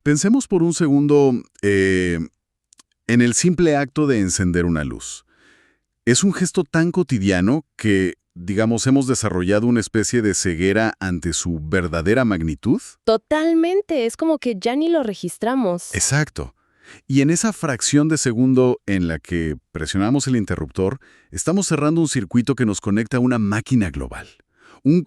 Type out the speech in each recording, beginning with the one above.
Pensemos por un segundo en el simple acto de encender una luz. Es un gesto tan cotidiano que, digamos, hemos desarrollado una especie de ceguera ante su verdadera magnitud. Totalmente, es como que ya ni lo registramos. Exacto. Y en esa fracción de segundo en la que presionamos el interruptor, estamos cerrando un circuito que nos conecta a una máquina global. Un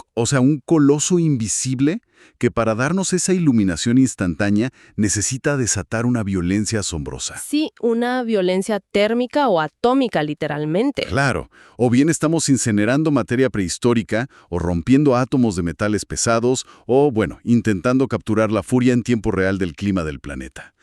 coloso invisible que para darnos esa iluminación instantánea necesita desatar una violencia asombrosa. Sí, una violencia térmica o atómica, literalmente. Claro, o bien estamos incinerando materia prehistórica, o rompiendo átomos de metales pesados, o, bueno, intentando capturar la furia en tiempo real del clima del planeta.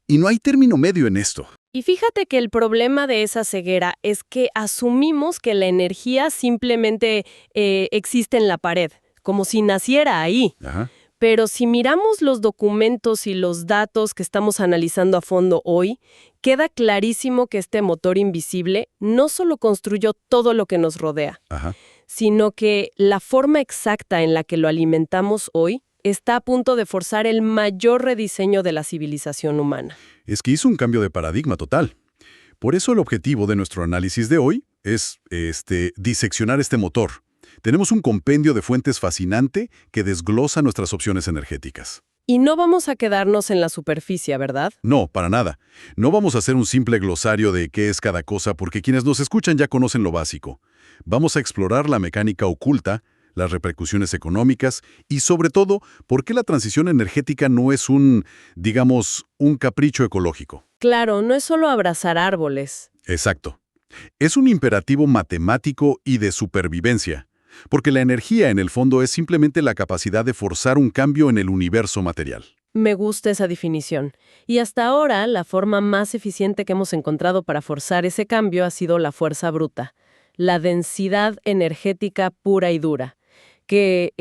Y no hay término medio en esto. Y fíjate que el problema de esa ceguera es que asumimos que la energía simplemente existe en la pared, como si naciera ahí. Ajá. Pero si miramos los documentos y los datos que estamos analizando a fondo hoy, queda clarísimo que este motor invisible no solo construyó todo lo que nos rodea, Ajá. sino que la forma exacta en la que lo alimentamos hoy está a punto de forzar el mayor rediseño de la civilización humana. Es que hizo un cambio de paradigma total. Por eso el objetivo de nuestro análisis de hoy es diseccionar este motor. Tenemos un compendio de fuentes fascinante que desglosa nuestras opciones energéticas. Y no vamos a quedarnos en la superficie, ¿verdad? No, para nada. No vamos a hacer un simple glosario de qué es cada cosa porque quienes nos escuchan ya conocen lo básico. Vamos a explorar la mecánica oculta, las repercusiones económicas y, sobre todo, por qué la transición energética no es un capricho ecológico. Claro, no es solo abrazar árboles. Exacto. Es un imperativo matemático y de supervivencia, porque la energía, en el fondo, es simplemente la capacidad de forzar un cambio en el universo material. Me gusta esa definición. Y hasta ahora, la forma más eficiente que hemos encontrado para forzar ese cambio ha sido la fuerza bruta, la densidad energética pura y dura, que,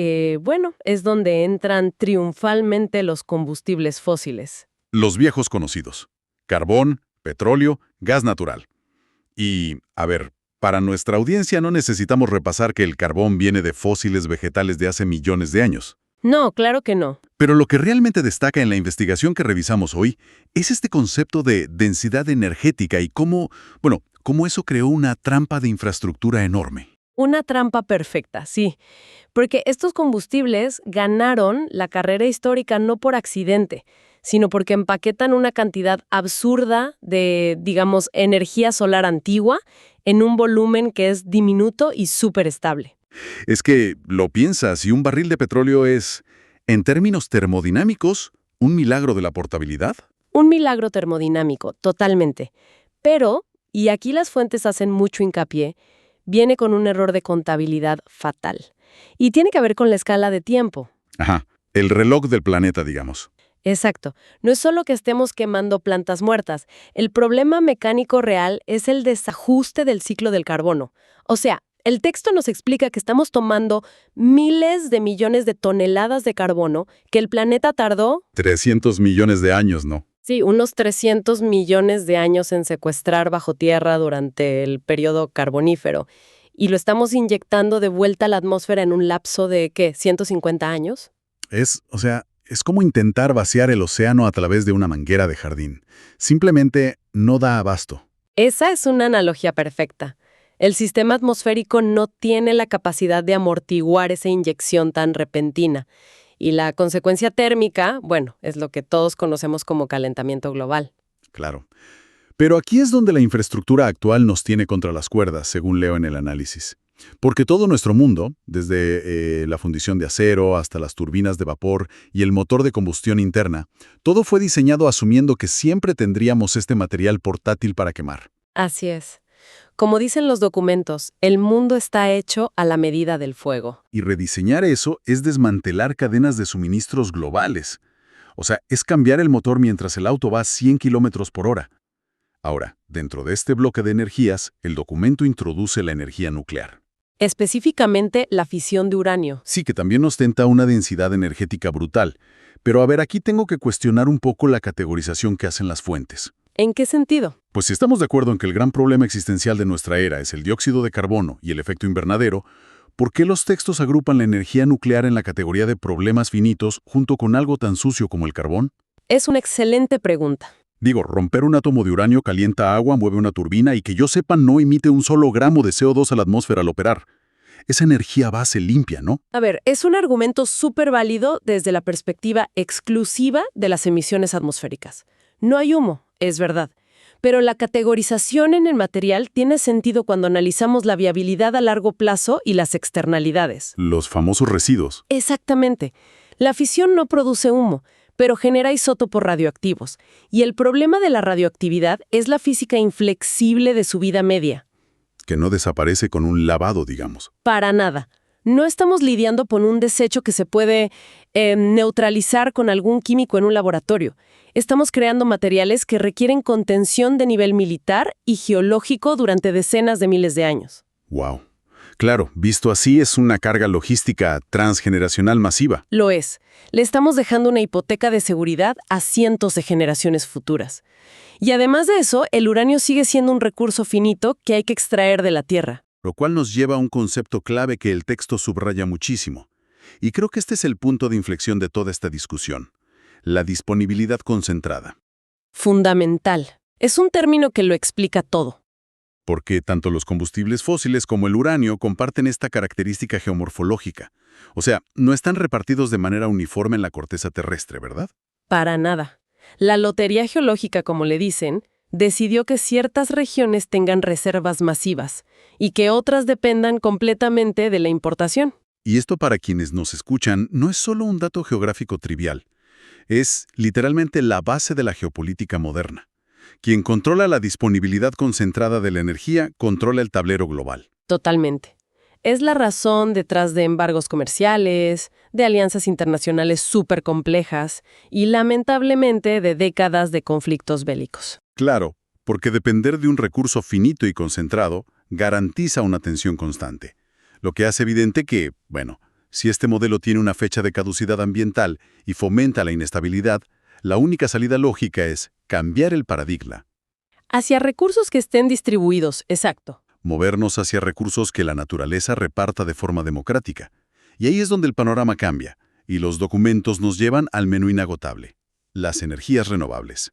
es donde entran triunfalmente los combustibles fósiles. Los viejos conocidos: carbón, petróleo, gas natural. Y, a ver, para nuestra audiencia no necesitamos repasar que el carbón viene de fósiles vegetales de hace millones de años. No, claro que no. Pero lo que realmente destaca en la investigación que revisamos hoy es este concepto de densidad energética y cómo eso creó una trampa de infraestructura enorme. Una trampa perfecta, sí. Porque estos combustibles ganaron la carrera histórica no por accidente, sino porque empaquetan una cantidad absurda de, energía solar antigua en un volumen que es diminuto y súper estable. Es que, lo piensas, y un barril de petróleo es, en términos termodinámicos, un milagro de la portabilidad. Un milagro termodinámico, totalmente. Pero, y aquí las fuentes hacen mucho hincapié, viene con un error de contabilidad fatal. Y tiene que ver con la escala de tiempo. Ajá, el reloj del planeta, digamos. Exacto. No es solo que estemos quemando plantas muertas. El problema mecánico real es el desajuste del ciclo del carbono. O sea, el texto nos explica que estamos tomando miles de millones de toneladas de carbono que el planeta tardó... 300 millones de años, ¿no? Sí, unos 300 millones de años en secuestrar bajo tierra durante el periodo carbonífero. Y lo estamos inyectando de vuelta a la atmósfera en un lapso de, ¿qué? ¿150 años? Es como intentar vaciar el océano a través de una manguera de jardín. Simplemente no da abasto. Esa es una analogía perfecta. El sistema atmosférico no tiene la capacidad de amortiguar esa inyección tan repentina. Y la consecuencia térmica, es lo que todos conocemos como calentamiento global. Claro. Pero aquí es donde la infraestructura actual nos tiene contra las cuerdas, según leo en el análisis. Porque todo nuestro mundo, desde la fundición de acero hasta las turbinas de vapor y el motor de combustión interna, todo fue diseñado asumiendo que siempre tendríamos este material portátil para quemar. Así es. Como dicen los documentos, el mundo está hecho a la medida del fuego. Y rediseñar eso es desmantelar cadenas de suministros globales. O sea, es cambiar el motor mientras el auto va a 100 kilómetros por hora. Ahora, dentro de este bloque de energías, el documento introduce la energía nuclear. Específicamente la fisión de uranio. Sí, que también ostenta una densidad energética brutal. Pero a ver, aquí tengo que cuestionar un poco la categorización que hacen las fuentes. ¿En qué sentido? Pues si estamos de acuerdo en que el gran problema existencial de nuestra era es el dióxido de carbono y el efecto invernadero, ¿por qué los textos agrupan la energía nuclear en la categoría de problemas finitos junto con algo tan sucio como el carbón? Es una excelente pregunta. Digo, romper un átomo de uranio calienta agua, mueve una turbina y que yo sepa no emite un solo gramo de CO2 a la atmósfera al operar. Esa energía base limpia, ¿no? A ver, es un argumento súper válido desde la perspectiva exclusiva de las emisiones atmosféricas. No hay humo, es verdad. Pero la categorización en el material tiene sentido cuando analizamos la viabilidad a largo plazo y las externalidades. Los famosos residuos. Exactamente. La fisión no produce humo, pero genera isótopos radioactivos. Y el problema de la radioactividad es la física inflexible de su vida media. Que no desaparece con un lavado, digamos. Para nada. No estamos lidiando con un desecho que se puede neutralizar con algún químico en un laboratorio. Estamos creando materiales que requieren contención de nivel militar y geológico durante decenas de miles de años. Wow. Claro, visto así es una carga logística transgeneracional masiva. Lo es. Le estamos dejando una hipoteca de seguridad a cientos de generaciones futuras. Y además de eso, el uranio sigue siendo un recurso finito que hay que extraer de la Tierra. Lo cual nos lleva a un concepto clave que el texto subraya muchísimo. Y creo que este es el punto de inflexión de toda esta discusión. La disponibilidad concentrada. Fundamental. Es un término que lo explica todo. Porque tanto los combustibles fósiles como el uranio comparten esta característica geomorfológica. O sea, no están repartidos de manera uniforme en la corteza terrestre, ¿verdad? Para nada. La lotería geológica, como le dicen, decidió que ciertas regiones tengan reservas masivas y que otras dependan completamente de la importación. Y esto para quienes nos escuchan no es solo un dato geográfico trivial. Es literalmente la base de la geopolítica moderna. Quien controla la disponibilidad concentrada de la energía, controla el tablero global. Totalmente. Es la razón detrás de embargos comerciales, de alianzas internacionales súper complejas y, lamentablemente, de décadas de conflictos bélicos. Claro, porque depender de un recurso finito y concentrado garantiza una tensión constante. Lo que hace evidente que, bueno, si este modelo tiene una fecha de caducidad ambiental y fomenta la inestabilidad, la única salida lógica es cambiar el paradigma. Hacia recursos que estén distribuidos, exacto. Movernos hacia recursos que la naturaleza reparta de forma democrática. Y ahí es donde el panorama cambia, y los documentos nos llevan al menú inagotable: las energías renovables.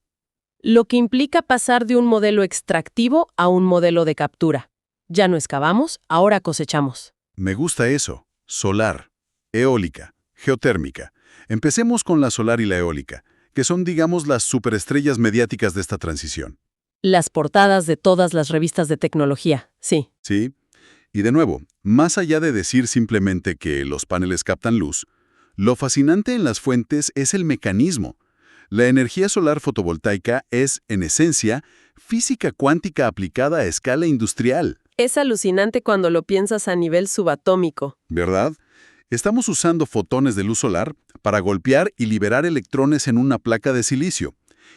Lo que implica pasar de un modelo extractivo a un modelo de captura. Ya no excavamos, ahora cosechamos. Me gusta eso. Solar, eólica, geotérmica. Empecemos con la solar y la eólica, que son, digamos, las superestrellas mediáticas de esta transición. Las portadas de todas las revistas de tecnología, sí. ¿Sí? Y de nuevo, más allá de decir simplemente que los paneles captan luz, lo fascinante en las fuentes es el mecanismo. La energía solar fotovoltaica es, en esencia, física cuántica aplicada a escala industrial. Es alucinante cuando lo piensas a nivel subatómico. ¿Verdad? Estamos usando fotones de luz solar para golpear y liberar electrones en una placa de silicio.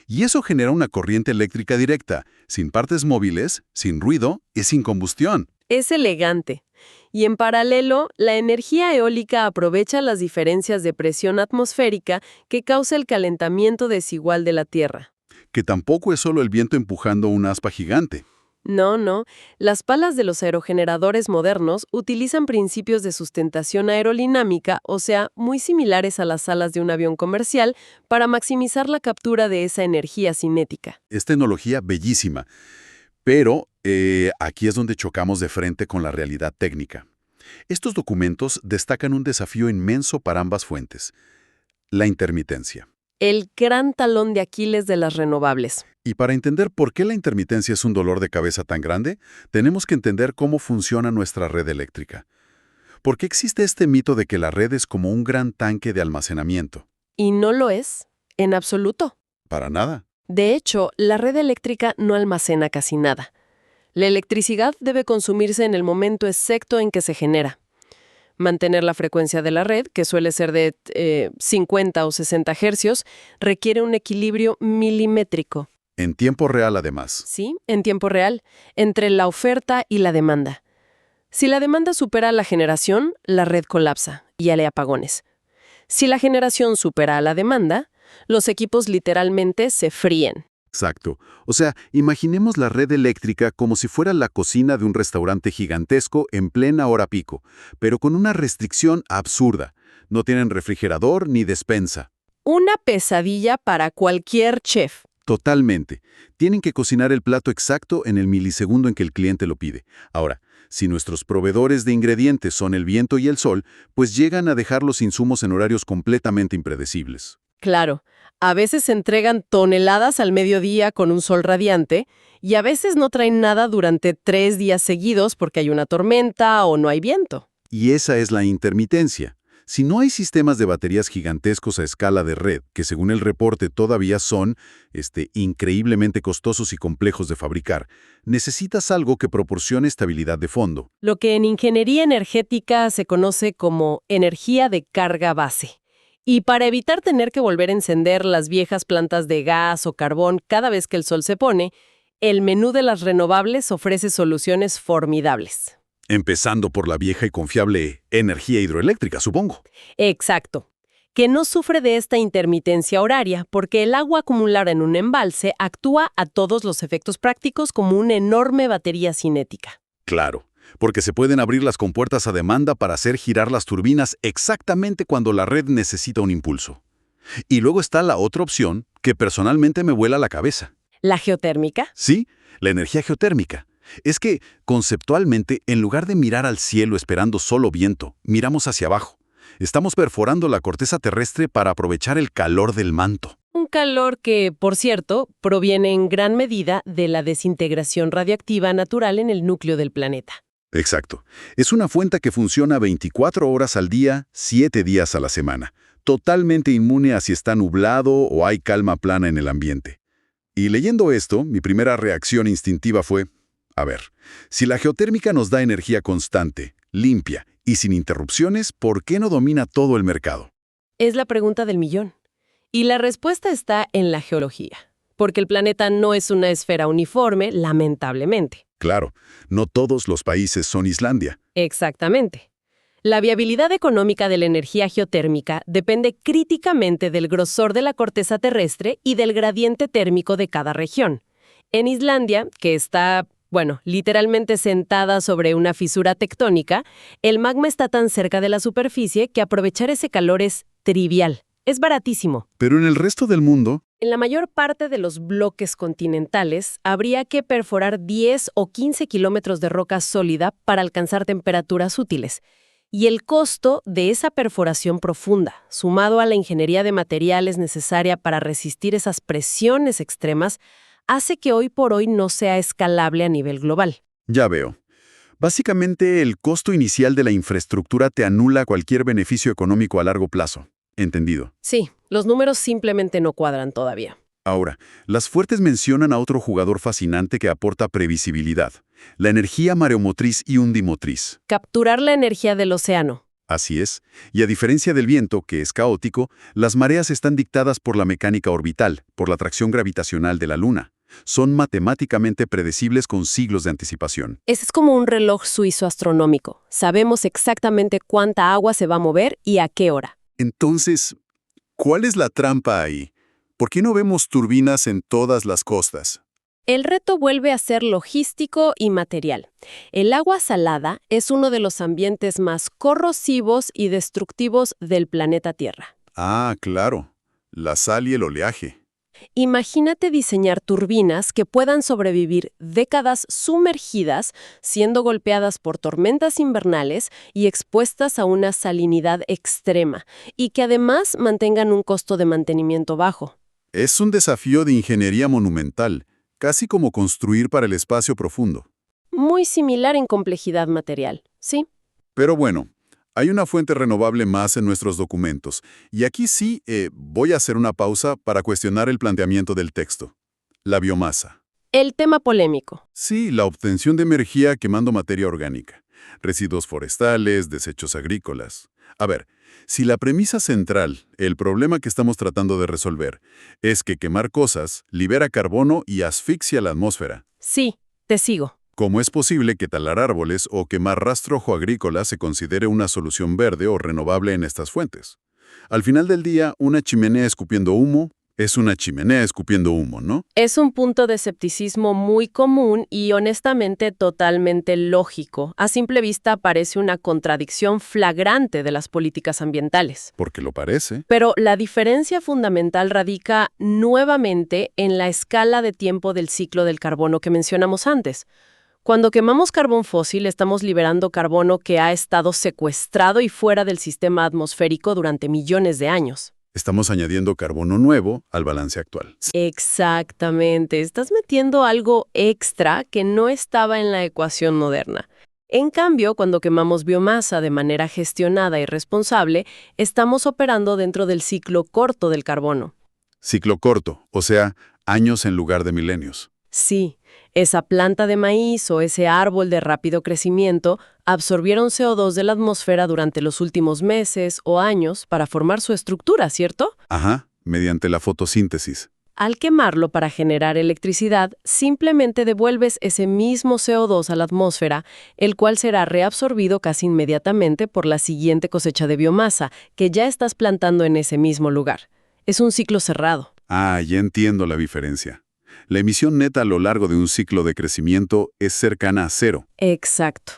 Y eso genera una corriente eléctrica directa, sin partes móviles, sin ruido y sin combustión. Es elegante. Y en paralelo, la energía eólica aprovecha las diferencias de presión atmosférica que causa el calentamiento desigual de la Tierra. Que tampoco es solo el viento empujando una aspa gigante. No. Las palas de los aerogeneradores modernos utilizan principios de sustentación aerodinámica, o sea, muy similares a las alas de un avión comercial, para maximizar la captura de esa energía cinética. Es tecnología bellísima. Pero aquí es donde chocamos de frente con la realidad técnica. Estos documentos destacan un desafío inmenso para ambas fuentes: la intermitencia. El gran talón de Aquiles de las renovables. Y para entender por qué la intermitencia es un dolor de cabeza tan grande, tenemos que entender cómo funciona nuestra red eléctrica. ¿Por qué existe este mito de que la red es como un gran tanque de almacenamiento? Y no lo es, en absoluto. Para nada. De hecho, la red eléctrica no almacena casi nada. La electricidad debe consumirse en el momento exacto en que se genera. Mantener la frecuencia de la red, que suele ser de 50 o 60 hercios, requiere un equilibrio milimétrico. En tiempo real, además. Sí, en tiempo real, entre la oferta y la demanda. Si la demanda supera la generación, la red colapsa y hay apagones. Si la generación supera a la demanda, los equipos literalmente se fríen. Exacto. O sea, imaginemos la red eléctrica como si fuera la cocina de un restaurante gigantesco en plena hora pico, pero con una restricción absurda. No tienen refrigerador ni despensa. Una pesadilla para cualquier chef. Totalmente. Tienen que cocinar el plato exacto en el milisegundo en que el cliente lo pide. Ahora, si nuestros proveedores de ingredientes son el viento y el sol, pues llegan a dejar los insumos en horarios completamente impredecibles. Claro, a veces se entregan toneladas al mediodía con un sol radiante y a veces no traen nada durante 3 días seguidos porque hay una tormenta o no hay viento. Y esa es la intermitencia. Si no hay sistemas de baterías gigantescos a escala de red, que según el reporte todavía son increíblemente costosos y complejos de fabricar, necesitas algo que proporcione estabilidad de fondo. Lo que en ingeniería energética se conoce como energía de carga base. Y para evitar tener que volver a encender las viejas plantas de gas o carbón cada vez que el sol se pone, el menú de las renovables ofrece soluciones formidables. Empezando por la vieja y confiable energía hidroeléctrica, supongo. Exacto. Que no sufre de esta intermitencia horaria porque el agua acumulada en un embalse actúa a todos los efectos prácticos como una enorme batería cinética. Claro, porque se pueden abrir las compuertas a demanda para hacer girar las turbinas exactamente cuando la red necesita un impulso. Y luego está la otra opción que personalmente me vuela la cabeza. ¿La geotérmica? Sí, la energía geotérmica. Es que, conceptualmente, en lugar de mirar al cielo esperando solo viento, miramos hacia abajo. Estamos perforando la corteza terrestre para aprovechar el calor del manto. Un calor que, por cierto, proviene en gran medida de la desintegración radiactiva natural en el núcleo del planeta. Exacto. Es una fuente que funciona 24 horas al día, 7 días a la semana. Totalmente inmune a si está nublado o hay calma plana en el ambiente. Y leyendo esto, mi primera reacción instintiva fue: a ver, si la geotérmica nos da energía constante, limpia y sin interrupciones, ¿por qué no domina todo el mercado? Es la pregunta del millón. Y la respuesta está en la geología. Porque el planeta no es una esfera uniforme, lamentablemente. Claro, no todos los países son Islandia. Exactamente. La viabilidad económica de la energía geotérmica depende críticamente del grosor de la corteza terrestre y del gradiente térmico de cada región. En Islandia, que está literalmente sentada sobre una fisura tectónica, el magma está tan cerca de la superficie que aprovechar ese calor es trivial. Es baratísimo. Pero en el resto del mundo, En la mayor parte de los bloques continentales, habría que perforar 10 o 15 kilómetros de roca sólida para alcanzar temperaturas útiles. Y el costo de esa perforación profunda, sumado a la ingeniería de materiales necesaria para resistir esas presiones extremas, hace que hoy por hoy no sea escalable a nivel global. ya veo. Básicamente, el costo inicial de la infraestructura te anula cualquier beneficio económico a largo plazo. Entendido. Sí, los números simplemente no cuadran todavía. Ahora, las fuertes mencionan a otro jugador fascinante que aporta previsibilidad: la energía mareomotriz y undimotriz. Capturar la energía del océano. Así es, y a diferencia del viento, que es caótico, las mareas están dictadas por la mecánica orbital, por la atracción gravitacional de la Luna. Son matemáticamente predecibles con siglos de anticipación. Ese es como un reloj suizo astronómico. Sabemos exactamente cuánta agua se va a mover y a qué hora. Entonces, ¿cuál es la trampa ahí? ¿Por qué no vemos turbinas en todas las costas? El reto vuelve a ser logístico y material. El agua salada es uno de los ambientes más corrosivos y destructivos del planeta Tierra. Ah, claro. La sal y el oleaje. Imagínate diseñar turbinas que puedan sobrevivir décadas sumergidas, siendo golpeadas por tormentas invernales y expuestas a una salinidad extrema, y que además mantengan un costo de mantenimiento bajo. Es un desafío de ingeniería monumental, casi como construir para el espacio profundo. Muy similar en complejidad material, ¿sí? Pero bueno, hay una fuente renovable más en nuestros documentos, y aquí sí voy a hacer una pausa para cuestionar el planteamiento del texto. La biomasa. El tema polémico. Sí, la obtención de energía quemando materia orgánica, residuos forestales, desechos agrícolas. A ver, si la premisa central, el problema que estamos tratando de resolver, es que quemar cosas libera carbono y asfixia la atmósfera, Sí, te sigo. ¿cómo es posible que talar árboles o quemar rastrojo agrícola se considere una solución verde o renovable en estas fuentes? Al final del día, una chimenea escupiendo humo, Es una chimenea escupiendo humo, ¿no? Es un punto de escepticismo muy común y honestamente totalmente lógico. A simple vista parece una contradicción flagrante de las políticas ambientales. Porque lo parece. Pero la diferencia fundamental radica nuevamente en la escala de tiempo del ciclo del carbono que mencionamos antes. Cuando quemamos carbón fósil, estamos liberando carbono que ha estado secuestrado y fuera del sistema atmosférico durante millones de años. Estamos añadiendo carbono nuevo al balance actual. Exactamente. Estás metiendo algo extra que no estaba en la ecuación moderna. En cambio, cuando quemamos biomasa de manera gestionada y responsable, estamos operando dentro del ciclo corto del carbono. Ciclo corto, o sea, años en lugar de milenios. Sí, esa planta de maíz o ese árbol de rápido crecimiento absorbieron CO2 de la atmósfera durante los últimos meses o años para formar su estructura, ¿cierto? Ajá, mediante la fotosíntesis. Al quemarlo para generar electricidad, simplemente devuelves ese mismo CO2 a la atmósfera, el cual será reabsorbido casi inmediatamente por la siguiente cosecha de biomasa, que ya estás plantando en ese mismo lugar. Es un ciclo cerrado. Ah, ya entiendo la diferencia. La emisión neta a lo largo de un ciclo de crecimiento es cercana a cero. Exacto.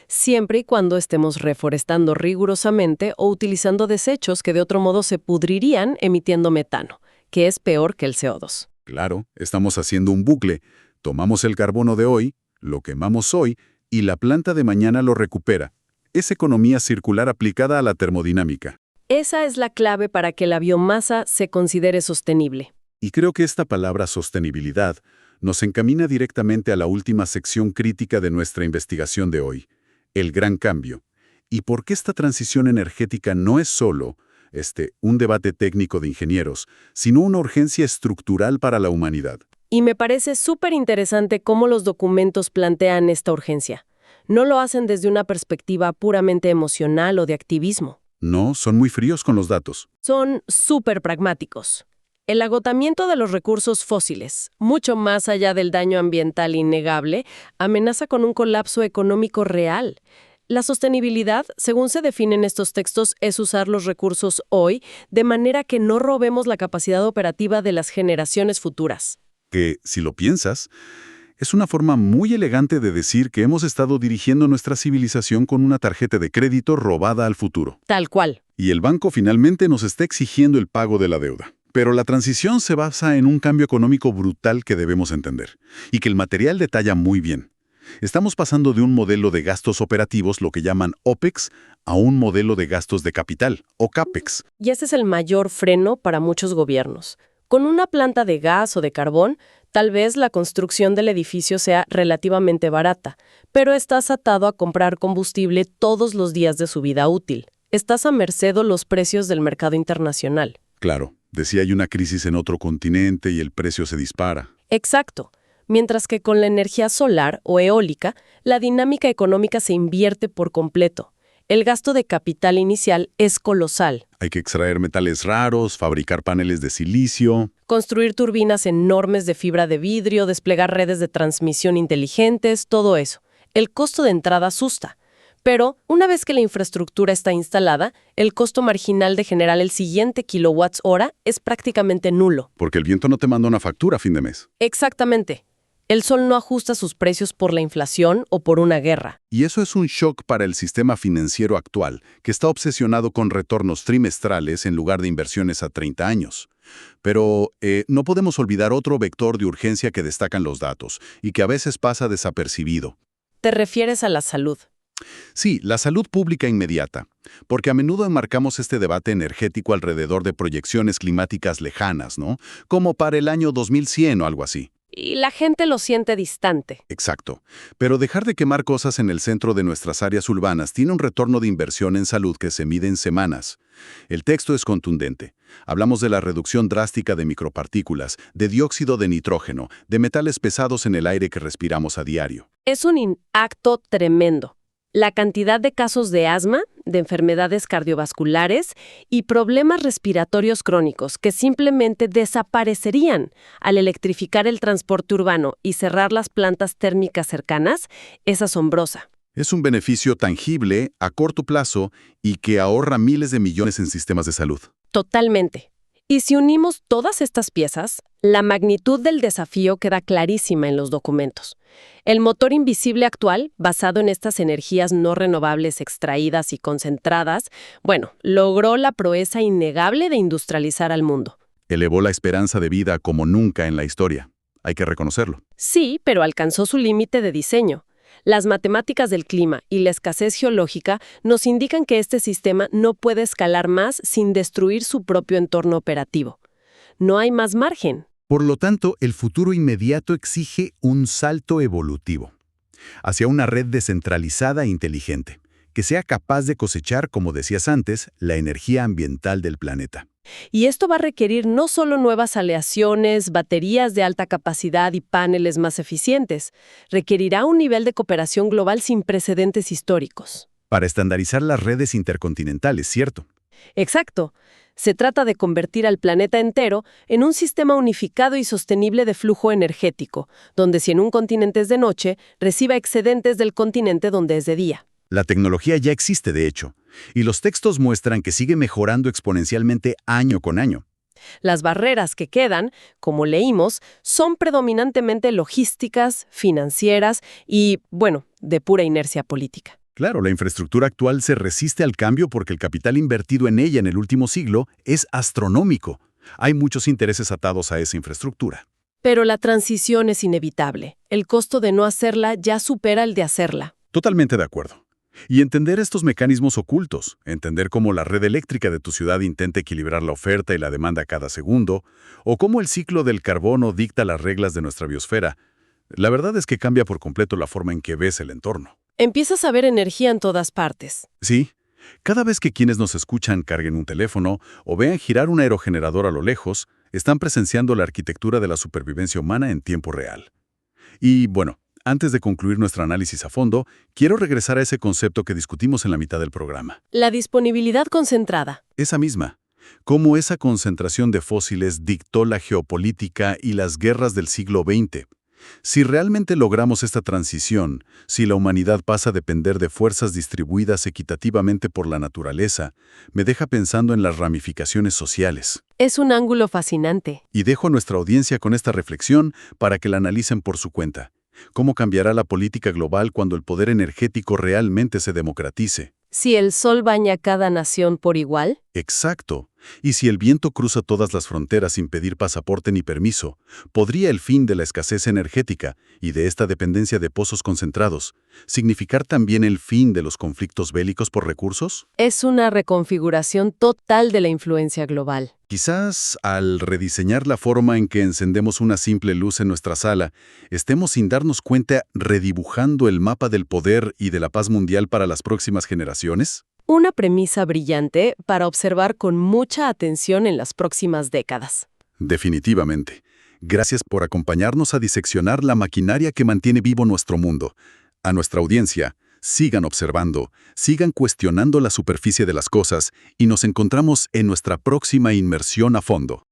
Siempre y cuando estemos reforestando rigurosamente o utilizando desechos que de otro modo se pudrirían emitiendo metano, que es peor que el CO2. Claro, estamos haciendo un bucle. Tomamos el carbono de hoy, lo quemamos hoy, y la planta de mañana lo recupera. Es economía circular aplicada a la termodinámica. Esa es la clave para que la biomasa se considere sostenible. Y creo que esta palabra sostenibilidad nos encamina directamente a la última sección crítica de nuestra investigación de hoy, el gran cambio. ¿Y por qué esta transición energética no es solo un debate técnico de ingenieros, sino una urgencia estructural para la humanidad? Y me parece súper interesante cómo los documentos plantean esta urgencia. No lo hacen desde una perspectiva puramente emocional o de activismo. No, son muy fríos con los datos. Son súper pragmáticos. El agotamiento de los recursos fósiles, mucho más allá del daño ambiental innegable, amenaza con un colapso económico real. La sostenibilidad, según se define en estos textos, es usar los recursos hoy de manera que no robemos la capacidad operativa de las generaciones futuras. Que, si lo piensas, es una forma muy elegante de decir que hemos estado dirigiendo nuestra civilización con una tarjeta de crédito robada al futuro. Tal cual. Y el banco finalmente nos está exigiendo el pago de la deuda. Pero la transición se basa en un cambio económico brutal que debemos entender, y que el material detalla muy bien. Estamos pasando de un modelo de gastos operativos, lo que llaman OPEX, a un modelo de gastos de capital, o CAPEX. Y ese es el mayor freno para muchos gobiernos. Con una planta de gas o de carbón, tal vez la construcción del edificio sea relativamente barata, pero estás atado a comprar combustible todos los días de su vida útil. Estás a merced de los precios del mercado internacional. Claro, decía hay una crisis en otro continente y el precio se dispara. Exacto. Mientras que con la energía solar o eólica, la dinámica económica se invierte por completo. El gasto de capital inicial es colosal. Hay que extraer metales raros, fabricar paneles de silicio. Construir turbinas enormes de fibra de vidrio, desplegar redes de transmisión inteligentes, todo eso. El costo de entrada asusta. Pero, una vez que la infraestructura está instalada, el costo marginal de generar el siguiente kilowatts-hora es prácticamente nulo. Porque el viento no te manda una factura a fin de mes. Exactamente. El sol no ajusta sus precios por la inflación o por una guerra. Y eso es un shock para el sistema financiero actual, que está obsesionado con retornos trimestrales en lugar de inversiones a 30 años. Pero no podemos olvidar otro vector de urgencia que destacan los datos, y que a veces pasa desapercibido. ¿Te refieres a la salud? Sí, la salud pública inmediata, porque a menudo enmarcamos este debate energético alrededor de proyecciones climáticas lejanas, ¿no? Como para el año 2100 o algo así. Y la gente lo siente distante. Exacto. Pero dejar de quemar cosas en el centro de nuestras áreas urbanas tiene un retorno de inversión en salud que se mide en semanas. El texto es contundente. Hablamos de la reducción drástica de micropartículas, de dióxido de nitrógeno, de metales pesados en el aire que respiramos a diario. Es un impacto tremendo. La cantidad de casos de asma, de enfermedades cardiovasculares y problemas respiratorios crónicos que simplemente desaparecerían al electrificar el transporte urbano y cerrar las plantas térmicas cercanas es asombrosa. Es un beneficio tangible, a corto plazo, y que ahorra miles de millones en sistemas de salud. Totalmente. Y si unimos todas estas piezas, la magnitud del desafío queda clarísima en los documentos. El motor invisible actual, basado en estas energías no renovables extraídas y concentradas, logró la proeza innegable de industrializar al mundo. Elevó la esperanza de vida como nunca en la historia. Hay que reconocerlo. Sí, pero alcanzó su límite de diseño. Las matemáticas del clima y la escasez geológica nos indican que este sistema no puede escalar más sin destruir su propio entorno operativo. No hay más margen. Por lo tanto, el futuro inmediato exige un salto evolutivo hacia una red descentralizada e inteligente, que sea capaz de cosechar, como decías antes, la energía ambiental del planeta. Y esto va a requerir no solo nuevas aleaciones, baterías de alta capacidad y paneles más eficientes, requerirá un nivel de cooperación global sin precedentes históricos. Para estandarizar las redes intercontinentales, ¿cierto? Exacto. Se trata de convertir al planeta entero en un sistema unificado y sostenible de flujo energético, donde si en un continente es de noche, reciba excedentes del continente donde es de día. La tecnología ya existe, de hecho, y los textos muestran que sigue mejorando exponencialmente año con año. Las barreras que quedan, como leímos, son predominantemente logísticas, financieras y, de pura inercia política. Claro, la infraestructura actual se resiste al cambio porque el capital invertido en ella en el último siglo es astronómico. Hay muchos intereses atados a esa infraestructura. Pero la transición es inevitable. El costo de no hacerla ya supera el de hacerla. Totalmente de acuerdo. Y entender estos mecanismos ocultos, entender cómo la red eléctrica de tu ciudad intenta equilibrar la oferta y la demanda cada segundo, o cómo el ciclo del carbono dicta las reglas de nuestra biosfera, la verdad es que cambia por completo la forma en que ves el entorno. Empiezas a ver energía en todas partes. Sí, cada vez que quienes nos escuchan carguen un teléfono o vean girar un aerogenerador a lo lejos, están presenciando la arquitectura de la supervivencia humana en tiempo real. Y antes de concluir nuestro análisis a fondo, quiero regresar a ese concepto que discutimos en la mitad del programa. La disponibilidad concentrada. Esa misma. Cómo esa concentración de fósiles dictó la geopolítica y las guerras del siglo XX. Si realmente logramos esta transición, si la humanidad pasa a depender de fuerzas distribuidas equitativamente por la naturaleza, me deja pensando en las ramificaciones sociales. Es un ángulo fascinante. Y dejo a nuestra audiencia con esta reflexión para que la analicen por su cuenta. ¿Cómo cambiará la política global cuando el poder energético realmente se democratice? Si el sol baña a cada nación por igual. Exacto. Y si el viento cruza todas las fronteras sin pedir pasaporte ni permiso, ¿podría el fin de la escasez energética y de esta dependencia de pozos concentrados significar también el fin de los conflictos bélicos por recursos? Es una reconfiguración total de la influencia global. Quizás al rediseñar la forma en que encendemos una simple luz en nuestra sala, estemos sin darnos cuenta redibujando el mapa del poder y de la paz mundial para las próximas generaciones. Una premisa brillante para observar con mucha atención en las próximas décadas. Definitivamente. Gracias por acompañarnos a diseccionar la maquinaria que mantiene vivo nuestro mundo. A nuestra audiencia, sigan observando, sigan cuestionando la superficie de las cosas y nos encontramos en nuestra próxima inmersión a fondo.